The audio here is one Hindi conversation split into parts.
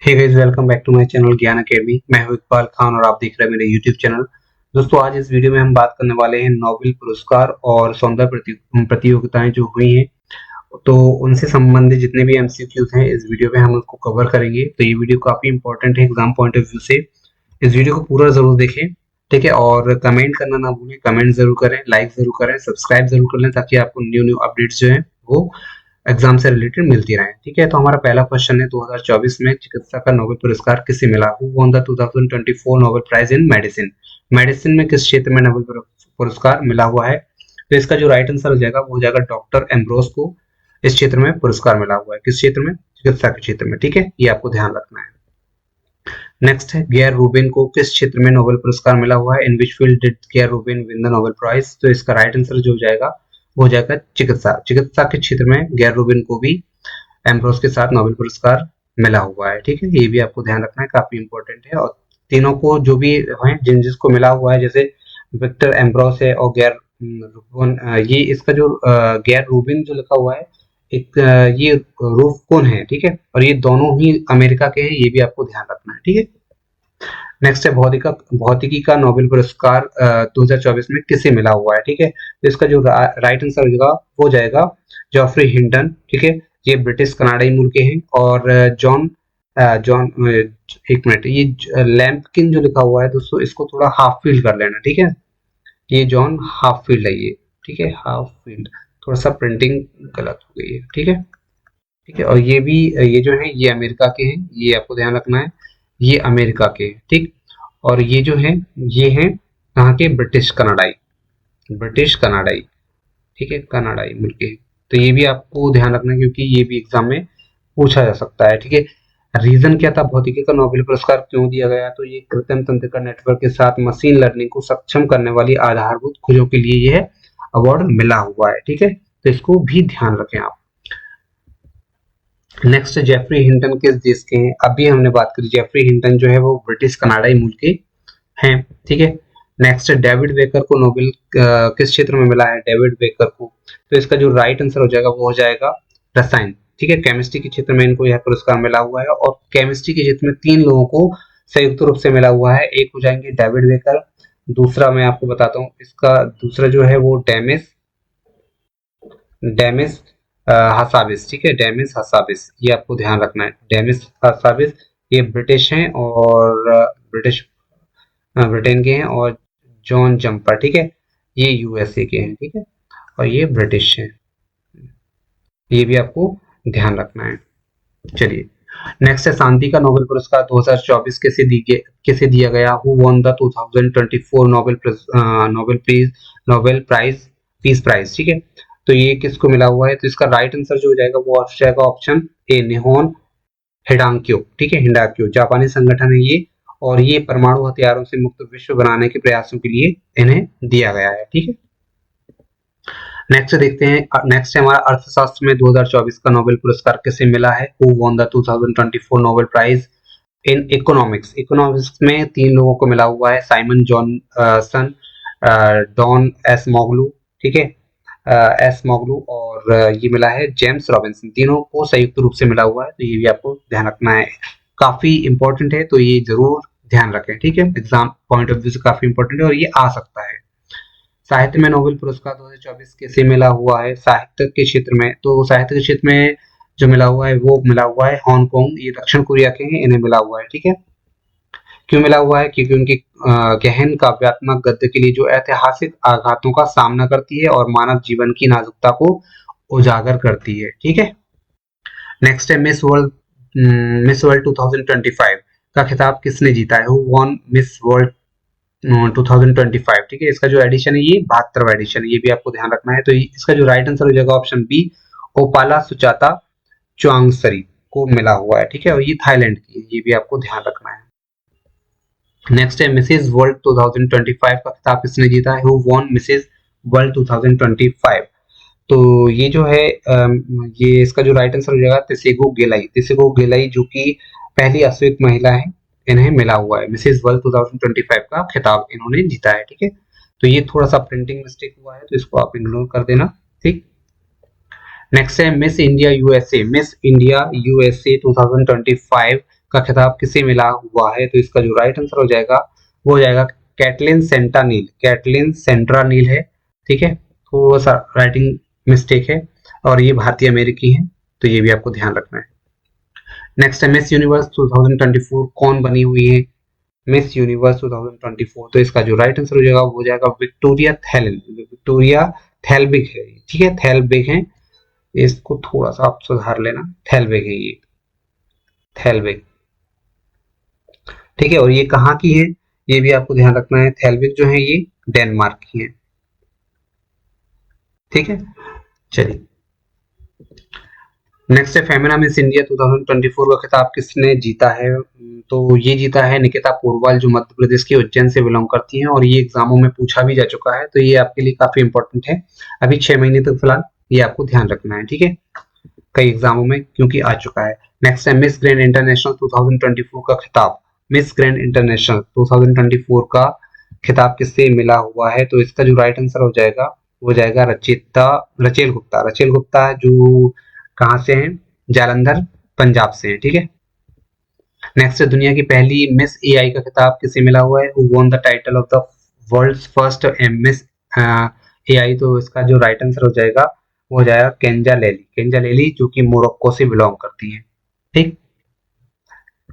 Hey guys, welcome back to my channel Gyan academy. मैं हूं इकबाल खान और आप देख रहे हैं मेरे यूट्यूब चैनल। दोस्तों, आज इस वीडियो में हम बात करने वाले हैं नोबेल पुरस्कार और सौंदर्य प्रतियोगिताएं जो हुई हैं, तो उनसे संबंधित जितने भी एमसीक्यूज हैं इस वीडियो में हम उसको कवर करेंगे। तो ये वीडियो काफी इंपॉर्टेंट है एग्जाम पॉइंट ऑफ व्यू से। इस वीडियो को पूरा जरूर देखें, ठीक है। और कमेंट करना ना भूलें, कमेंट जरूर करें, लाइक जरूर करें, सब्सक्राइब जरूर कर लें ताकि आपको न्यू न्यू अपडेट्स जो है वो एग्जाम से रिलेटेड मिलती रहे, ठीक है। तो हमारा पहला क्वेश्चन है, 2024 में चिकित्सा का नोबेल पुरस्कार किसे मिला? Who won the 2024 Nobel prize in medicine? Medicine में किस क्षेत्र में नोबेल पुरस्कार मिला हुआ है? तो इसका जो राइट आंसर हो जाएगा वो हो जाएगा डॉक्टर एम्ब्रोस को इस क्षेत्र में पुरस्कार मिला हुआ है। किस क्षेत्र में? चिकित्सा के क्षेत्र में, ठीक है। ये आपको ध्यान रखना है। नेक्स्ट है, गेयर रूबिन को किस क्षेत्र में नोबेल पुरस्कार मिला हुआ है? In which field did Geyer Rubin win the Nobel prize? तो इसका राइट आंसर जो हो जाएगा वो हो जाएगा चिकित्सा। चिकित्सा के क्षेत्र में गेयर रूबिन को भी एम्ब्रोस के साथ नोबेल पुरस्कार मिला हुआ है, ठीक है। ये भी आपको ध्यान रखना है, काफी इंपॉर्टेंट है। और तीनों को जो भी है जिसको मिला हुआ है, जैसे विक्टर एम्ब्रोस है और गेयर रूबिन, ये इसका जो गेयर रूबिन जो लिखा हुआ है, एक ये रूफ कौन है, ठीक है। और ये दोनों ही अमेरिका के हैं, ये भी आपको ध्यान रखना है, ठीक है। नेक्स्ट है, भौतिकी का नोबेल पुरस्कार 2024 में किसे मिला हुआ है, ठीक है। तो इसका जो राइट आंसर होगा वो जाएगा जॉफ्री हिंटन, ठीक है। ये ब्रिटिश कनाडाई मूल के हैं। और जॉन जॉन एक मिनट, ये लैम्पकिन जो लिखा हुआ है दोस्तों, इसको थोड़ा हाफ फील्ड कर लेना, ठीक है। ये जॉन हाफ फील्ड है ये, ठीक है, हाफ फील्ड। थोड़ा सा प्रिंटिंग गलत हो गई है, ठीक है, ठीक है। और ये भी, ये जो है ये अमेरिका के हैं, ये आपको ध्यान रखना है, ये अमेरिका के, ठीक। और ये जो है ये है कहाँ के? ब्रिटिश कनाडाई, ब्रिटिश कनाडाई, ठीक है, कनाडाई मुल्क के। तो ये भी आपको ध्यान रखना है क्योंकि ये भी एग्जाम में पूछा जा सकता है, ठीक है। रीजन क्या था भौतिकी का नोबेल पुरस्कार क्यों दिया गया? तो ये कृत्रिम तंत्रिका नेटवर्क के साथ मशीन लर्निंग को सक्षम करने वाली आधारभूत खोजों के लिए यह अवार्ड मिला हुआ है, ठीक है। तो इसको भी ध्यान रखें आप। नेक्स्ट, जेफरी हिंटन किस देश के हैं? अभी हमने बात करी, जेफरी हिंटन जो है वो ब्रिटिश कनाडाई मूल के हैं, ठीक है। नेक्स्ट, डेविड बेकर को नोबेल किस क्षेत्र में मिला है? डेविड बेकर को, तो इसका जो राइट आंसर हो जाएगा वो हो जाएगा रसायन, ठीक है। केमिस्ट्री के क्षेत्र में इनको यह पुरस्कार मिला हुआ है। और केमिस्ट्री के क्षेत्र में 3 लोगों को संयुक्त रूप से मिला हुआ है। एक हो जाएंगे डेविड बेकर, दूसरा मैं आपको बताता हूँ, इसका दूसरा जो है वो डेमिस डेमिस हसाबिस, ठीक है, डेमिस हसाबिस, ये आपको ध्यान रखना है। डेमिस हसाबिस ये ब्रिटिश हैं और ब्रिटिश ब्रिटेन के हैं। और जॉन जंपर, ठीक है, ये यूएसए के हैं, ठीक है, और ये ब्रिटिश हैं। ये भी आपको ध्यान रखना है। चलिए, नेक्स्ट है, शांति का नोबेल पुरस्कार 2024 किसे दिया गया? Who won the 2024 Nobel prize peace prize, ठीक है। तो ये किसको मिला हुआ है? तो इसका राइट आंसर जो हो जाएगा वो हो जाएगा ऑप्शन ए, निहोन हिडांक्यो, ठीक है, हिडांक्यो जापानी संगठन है ये। और ये परमाणु हथियारों से मुक्त विश्व बनाने के प्रयासों के लिए इन्हें दिया गया है, ठीक है। नेक्स्ट देखते हैं, नेक्स्ट है हमारा अर्थशास्त्र में 2024 का नोबेल पुरस्कार किसे मिला है? Who won the 2024 Nobel prize in economics? Economics में 3 लोगों को मिला हुआ है, Simon Johnson, Daron Acemoglu, ठीक है, एस मोगलू, और ये मिला है जेम्स रॉबिन्सन। तीनों को संयुक्त रूप से मिला हुआ है, तो ये भी आपको ध्यान रखना है, काफी इंपॉर्टेंट है, तो ये जरूर ध्यान रखें, ठीक है। एग्जाम पॉइंट ऑफ व्यू से काफी इंपॉर्टेंट है और ये आ सकता है। साहित्य में नोबेल पुरस्कार 2024 किसे मिला हुआ है? साहित्य के क्षेत्र में, तो साहित्य के क्षेत्र में जो मिला हुआ है वो मिला हुआ है हांगकांग, ये दक्षिण कोरिया के हैं, इन्हें मिला हुआ है, ठीक है। क्यों मिला हुआ है? क्योंकि उनकी गहन काव्यात्मक गद्य के लिए जो ऐतिहासिक आघातों का सामना करती है और मानव जीवन की नाजुकता को उजागर करती है, ठीक है। नेक्स्ट है, मिस वर्ल्ड 2025 का खिताब किसने जीता है? हु वॉन मिस वर्ल्ड 2025, ठीक है। इसका जो एडिशन है ये 72वां एडिशन है, ये भी आपको ध्यान रखना है। तो इसका जो राइट आंसर हो जाएगा ऑप्शन बी, ओपाला सुचाता चुआंगसरी को मिला हुआ है, ठीक है। और ये थाईलैंड की है, ये भी आपको ध्यान रखना है। नेक्स्ट है, मिसेज वर्ल्ड 2025 का खिताब किसने जीता है? Who won Mrs world 2025? तो ये जो है ये इसका जो राइट आंसर हो जाएगा तिसेगो गेलाई जो कि पहली अश्वेत महिला है, इन्हें मिला हुआ है। मिसेज वर्ल्ड 2025 का खिताब इन्होंने जीता है, ठीक है। तो ये थोड़ा सा प्रिंटिंग मिस्टेक हुआ है, तो इसको आप इग्नोर कर देना, ठीक। नेक्स्ट है, मिस इंडिया यूएसए 2025 का खिताब किसे मिला हुआ है, तो इसका जो राइट आंसर हो जाएगा वो हो जाएगा कैटलिन सेंटानील। कैटलिन सेंट्रानील है, ठीक है, थोड़ा सा राइटिंग मिस्टेक है, और ये भारतीय अमेरिकी है, तो ये भी आपको ध्यान रखना है। नेक्स्ट है मिस यूनिवर्स 2024 कौन बनी हुई है? मिस यूनिवर्स 2024, तो इसका जो राइट आंसर हो जाएगा वो हो जाएगा विक्टोरिया थैलेन। विक्टोरिया थैलबिग है, ठीक है, थैलबिग है, इसको थोड़ा सा आप सुधार लेना, थैलबिग है ये, थैलबिग, ठीक है। और ये कहाँ की है ये भी आपको ध्यान रखना है। थैलबिग जो है ये डेनमार्क की है, ठीक है। चलिए नेक्स्ट है फेमिना मिस इंडिया 2024 का खिताब किसने जीता है? तो ये जीता है निकिता पोरवाल, जो मध्य प्रदेश के उज्जैन से बिलोंग करती हैं, और ये एग्जामों में पूछा भी जा चुका है, तो ये आपके लिए काफी इंपॉर्टेंट है अभी 6 महीने तक फिलहाल, ये आपको ध्यान रखना है, ठीक है, कई एग्जामों में क्योंकि आ चुका है। नेक्स्ट है मिस ग्रैंड इंटरनेशनल 2024 का खिताब, मिस ग्रैंड इंटरनेशनल 2024 का खिताब किससे मिला हुआ है? तो इसका जो राइट आंसर हो जाएगा वो जाएगा रचेल गुप्ता। रचेल गुप्ता जो कहाँ से हैं? जालंधर, पंजाब से हैं, ठीक है। नेक्स्ट है दुनिया की पहली मिस एआई का खिताब किसे मिला हुआ है? Who won the title of the world's first Miss AI? तो इसका जो राइट आंसर हो जाएगा वो हो जाएगा केंजा लेली। केंजा लेली जो कि मोरक्को से बिलोंग करती हैं, ठीक,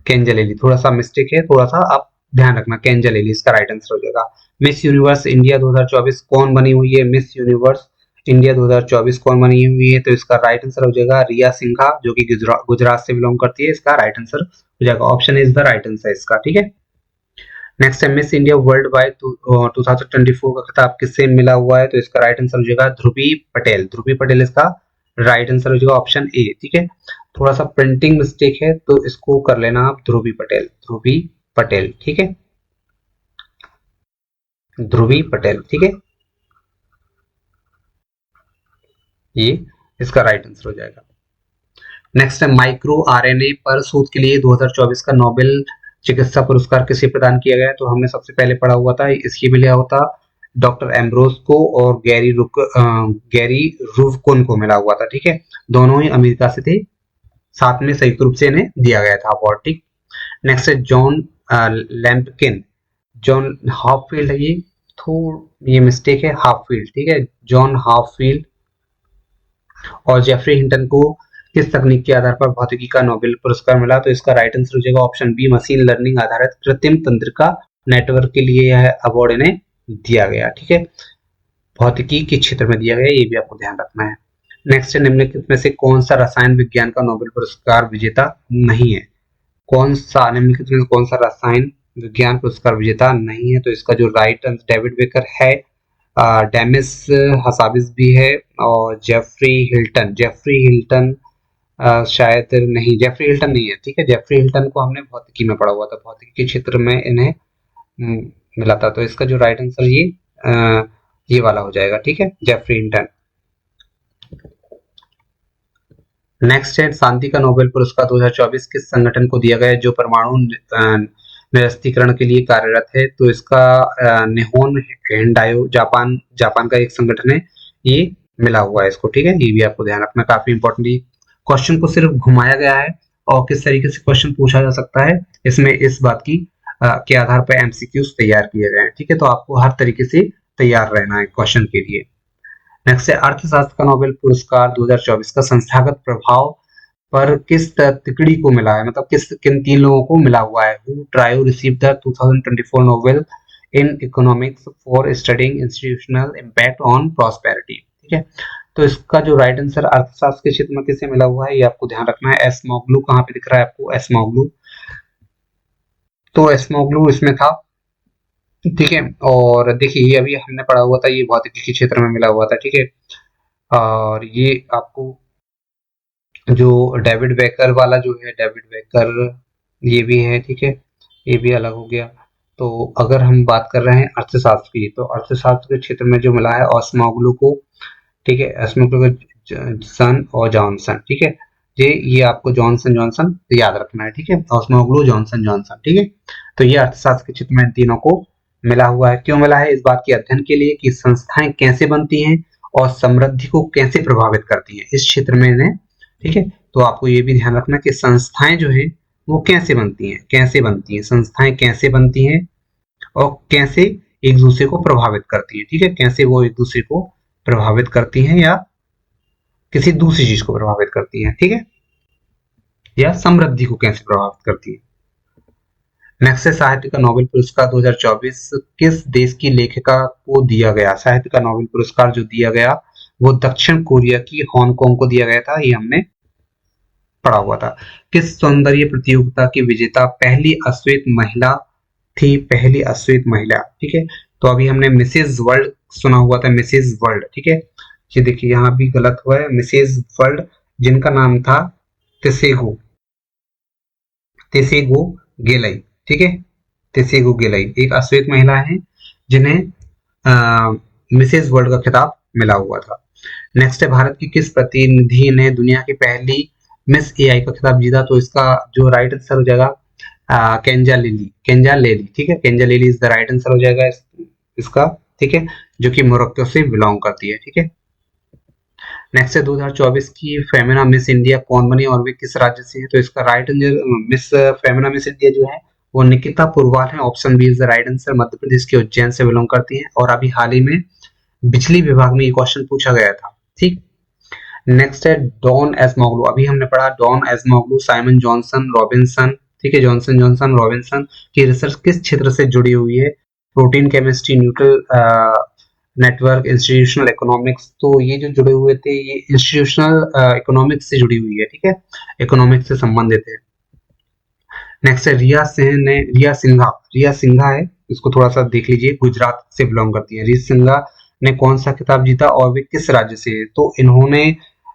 केंजा लेली, थोड़ा सा मिस्टेक है, थोड़ा सा आप ध्यान रखना, केंजा लेली इसका राइट आंसर हो जाएगा। मिस यूनिवर्स इंडिया 2024 कौन बनी हुई है? मिस यूनिवर्स इंडिया 2024 कौन बनी हुई है? तो इसका राइट आंसर हो जाएगा रिया सिंघा, जो कि गुजरात से बिलोंग करती है, इसका राइट आंसर हो जाएगा, option is the right answer इसका, ठीक है। नेक्स्ट है मिस इंडिया वर्ल्ड वाइड 2024 का खिताब किससे मिला हुआ है? तो इसका राइट आंसर हो जाएगा ध्रुवी पटेल। ध्रुवी पटेल इसका राइट आंसर हो जाएगा, ऑप्शन ए, ठीक है। थोड़ा सा प्रिंटिंग मिस्टेक है तो इसको कर लेना आप, ध्रुवी पटेल, ध्रुवी पटेल, ठीक है, ध्रुवी पटेल, ठीक है, ये इसका राइट आंसर हो जाएगा। नेक्स्ट है माइक्रो आरएनए पर शोध के लिए 2024 का नोबेल चिकित्सा पुरस्कार किसे प्रदान किया गया? तो हमने सबसे पहले पढ़ा हुआ था, इसके भी लिया होता डॉक्टर एम्ब्रोस को और गैरी रुवकुन को मिला हुआ था, ठीक है, दोनों ही अमेरिका से थे, साथ में संयुक्त रूप से इन्हें दिया गया था अवार्ड, ठीक। नेक्स्ट है जॉन लैम्पकिन, जॉन हाफील्ड है ये मिस्टेक है, हाफील्ड, ठीक है, जॉन हाफील्ड और जेफरी हिंटन को किस तकनीक के आधार पर भौतिकी का नोबेल पुरस्कार मिला? तो इसका राइट आंसर हो जाएगा ऑप्शन बी, मशीन लर्निंग आधारित कृत्रिम तंत्रिका नेटवर्क के लिए यह अवार्ड इन्हें दिया गया, ठीक है, भौतिकी के क्षेत्र में दिया गया, ये भी आपको ध्यान रखना है। नेक्स्ट है निम्नलिखित में से कौन सा रसायन विज्ञान का नोबेल पुरस्कार विजेता नहीं है? कौन सा निम्नलिखित में कौन सा रसायन विज्ञान पुरस्कार विजेता नहीं है? तो इसका जो राइट आंसर डेविड बेकर है, डेमिस हसाबिस भी है, और जेफरी हिल्टन शायद नहीं, जेफरी हिल्टन नहीं है, ठीक है, जेफरी हिल्टन को हमने भौतिकी में पढ़ा हुआ था, भौतिकी के क्षेत्र में इन्हें मिला था, तो इसका जो राइट आंसर ये वाला हो जाएगा, ठीक है, जेफरी हिल्टन। नेक्स्ट है शांति का नोबेल पुरस्कार 2024 किस संगठन को दिया गया जो परमाणु निरस्त्रीकरण के लिए कार्यरत है? तो इसका निहोन हेंडायो जापान का एक संगठन है, ये मिला हुआ है इसको, ठीक है, ये भी आपको ध्यान रखना, काफी इंपॉर्टेंट। क्वेश्चन को सिर्फ घुमाया गया है और किस तरीके से क्वेश्चन पूछा जा सकता है इसमें इस बात की के आधार पर एमसीक्यूज तैयार किए गए हैं, ठीक है, तो आपको हर तरीके से तैयार रहना है क्वेश्चन के लिए। नेक्स्ट है अर्थशास्त्र का नोबेल पुरस्कार 2024 का संस्थागत प्रभाव पर किस तिकड़ी को मिला है, मतलब किन 3 लोगों को मिला हुआ है? Who trio receive the 2024 Nobel in economics for studying institutional impact on prosperity, ठीक है, तो इसका जो राइट आंसर अर्थशास्त्र के क्षेत्र में किसे मिला हुआ है ये आपको ध्यान रखना है। एसमोग्लू कहाँ पे दिख रहा है आपको? एसमोग्लू, तो एसमोग्लू इसमें था, ठीक है, और देखिए ये अभी हमने पढ़ा हुआ था, ये भौतिकी के क्षेत्र में मिला हुआ था, ठीक है, और ये आपको जो डेविड बेकर वाला जो है, डेविड बेकर ये भी है, ठीक है, ये भी अलग हो गया। तो अगर हम बात कर रहे हैं अर्थशास्त्र की, तो अर्थशास्त्र के क्षेत्र में जो मिला है ओस्मोग्लू को, ठीक है, सन और जॉनसन, ठीक है, ये आपको जॉनसन याद रखना है, ठीक है, ओस्मोग्लू जॉनसन, ठीक है, तो ये अर्थशास्त्र के क्षेत्र में तीनों को मिला हुआ है। क्यों मिला है? इस बात के अध्ययन के लिए कि संस्थाएं कैसे बनती हैं और समृद्धि को कैसे प्रभावित करती हैं इस क्षेत्र में इन्हें, ठीक है, तो आपको ये भी ध्यान रखना कि संस्थाएं जो है वो कैसे बनती हैं, संस्थाएं कैसे बनती हैं और कैसे एक दूसरे को प्रभावित करती हैं। ठीक है, कैसे वो एक दूसरे को प्रभावित करती हैं या किसी दूसरी चीज को प्रभावित करती हैं। ठीक है, या समृद्धि को कैसे प्रभावित करती है। नेक्स्ट है साहित्य का नोबेल पुरस्कार 2024 किस देश की लेखिका को दिया गया। साहित्य का नोबेल पुरस्कार जो दिया गया वो दक्षिण कोरिया की हांगकांग को दिया गया था, ये हमने पढ़ा हुआ था। किस सौंदर्य प्रतियोगिता की विजेता पहली अश्वेत महिला थी, पहली अश्वेत महिला। ठीक है, तो अभी हमने मिसेज वर्ल्ड सुना हुआ था, मिसेज वर्ल्ड। ठीक है, ये देखिए यहाँ भी गलत हुआ है, मिसेज वर्ल्ड जिनका नाम था तेसेगो तेसेगो गेलाई। ठीक है, तेसेगो गेलाई एक अश्वेत महिला है जिन्हें मिसेज वर्ल्ड का खिताब मिला हुआ था। नेक्स्ट है भारत की किस प्रतिनिधि ने दुनिया की पहली मिस एआई का खिताब जीता। तो इसका जो राइट आंसर हो जाएगा केंजा लेली। ठीक है, केंजा लेली इज द राइट आंसर हो जाएगा इसका। ठीक है, जो कि मोरक्को से बिलोंग करती है। ठीक है, नेक्स्ट है 2024 की फेमिना मिस इंडिया कौन बनी और वे किस राज्य से है। तो इसका right answer Miss Femina Miss India जो है वो निकिता पुरवाल है, option B is the right answer. Madhya Pradesh के उज्जैन से बिलोंग करती है और अभी हाल ही में बिजली विभाग में ये क्वेश्चन पूछा गया था। ठीक, नेक्स्ट है डॉन एसमोग्लू। अभी हमने पढ़ा डॉन एसमोग्लू, साइमन जॉनसन रॉबिन्सन। ठीक है, जॉनसन रॉबिन्सन की रिसर्च किस क्षेत्र से जुड़ी हुई है। Protein chemistry, neutral network, institutional economics. तो ये जो जुड़े हुए थे ये इंस्टीट्यूशनल इकोनॉमिक्स से जुड़ी हुई है। ठीक है, इकोनॉमिक्स से संबंधित है। नेक्स्ट है रिया सिंघा है, इसको थोड़ा सा देख लीजिए, गुजरात से बिलोंग करती है। रिया सिंघा ने कौन सा खिताब जीता और वे किस राज्य से है। तो इन्होंने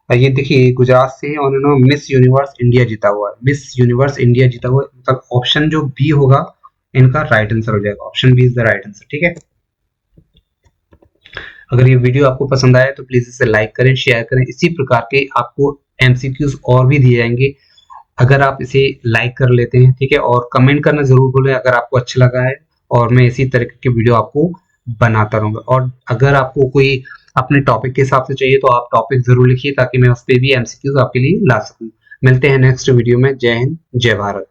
ये देखिए गुजरात से है और इन्होंने मिस यूनिवर्स इंडिया जीता हुआ है, मिस यूनिवर्स इंडिया जीता हुआ है। मतलब ऑप्शन जो बी होगा इनका राइट आंसर हो जाएगा, option B is the right answer. ठीक है, अगर ये वीडियो आपको पसंद आया तो प्लीज इसे लाइक करें, शेयर करें। इसी प्रकार के आपको एमसीक्यूज और भी दिए जाएंगे अगर आप इसे लाइक कर लेते हैं। ठीक है, और कमेंट करना जरूर भूलें अगर आपको अच्छा लगा है, और मैं इसी तरह के वीडियो आपको बनाता रहूंगा। और अगर आपको कोई अपने टॉपिक के हिसाब से चाहिए तो आप टॉपिक जरूर लिखिए ताकि मैं उस पर भी एमसीक्यूज आपके लिए ला सकूं। मिलते हैं नेक्स्ट वीडियो में। जय हिंद, जय भारत।